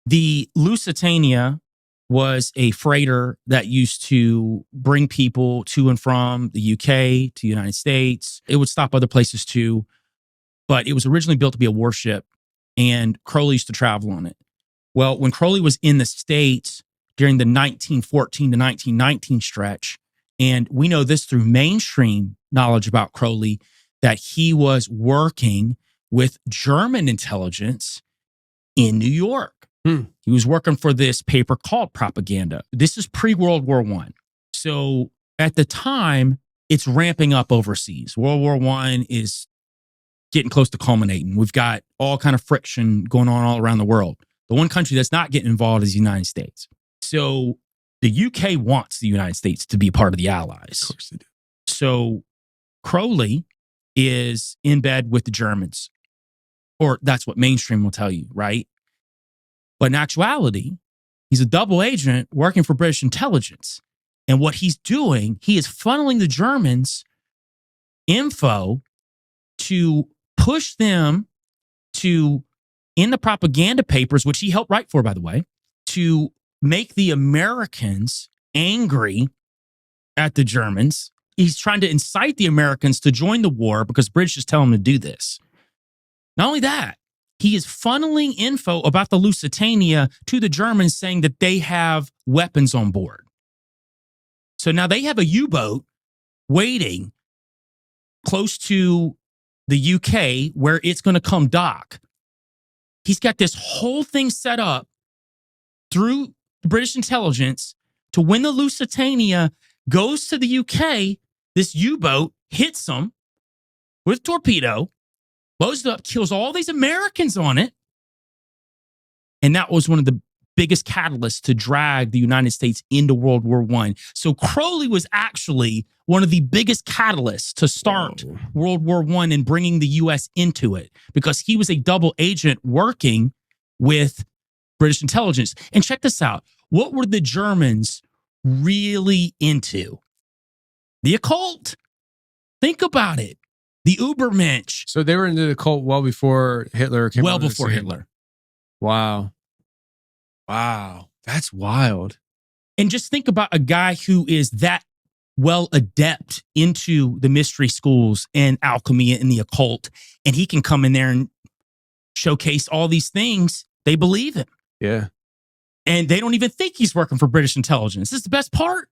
The Lusitania was a freighter that used to bring people to and from the UK to the United States. It would stop other places too, but it was originally built to be a warship, and Crowley used to travel on it. Well, when Crowley was in the States during the 1914 to 1919 stretch, and we know this through mainstream knowledge about Crowley, that he was working with German intelligence in New York. He was working for this paper called Propaganda. This is pre-World War I. So at the time, it's ramping up overseas. World War I is getting close to culminating. We've got all kind of friction going on all around the world. The one country that's not getting involved is the United States. So the UK wants the United States to be part of the Allies. Of course they do. So Crowley is in bed with the Germans, or that's what mainstream will tell you, right? But in actuality, he's a double agent working for British intelligence. And what he's doing, he is funneling the Germans info to push them to, in the propaganda papers, which he helped write for, by the way, to make the Americans angry at the Germans. He's trying to incite the Americans to join the war because British just tell him to do this. Not only that, he is funneling info about the Lusitania to the Germans saying that they have weapons on board. So now they have a U-boat waiting close to the UK where it's going to come dock. He's got this whole thing set up through British intelligence to when the Lusitania goes to the UK, this U-boat hits them with a torpedo, blows it up, kills all these Americans on it. And that was one of the biggest catalysts to drag the United States into World War I. So Crowley was actually one of the biggest catalysts to start World War I and bringing the U.S. into it, because he was a double agent working with British intelligence. And check this out. What were the Germans really into? The occult. Think about it. The Ubermensch. So they were into the cult well before Hitler came. Well before Hitler. Wow. Wow. That's wild. And just think about a guy who is that well adept into the mystery schools and alchemy and the occult, and he can come in there and showcase all these things. They believe him. Yeah. And they don't even think he's working for British intelligence. This is the best part.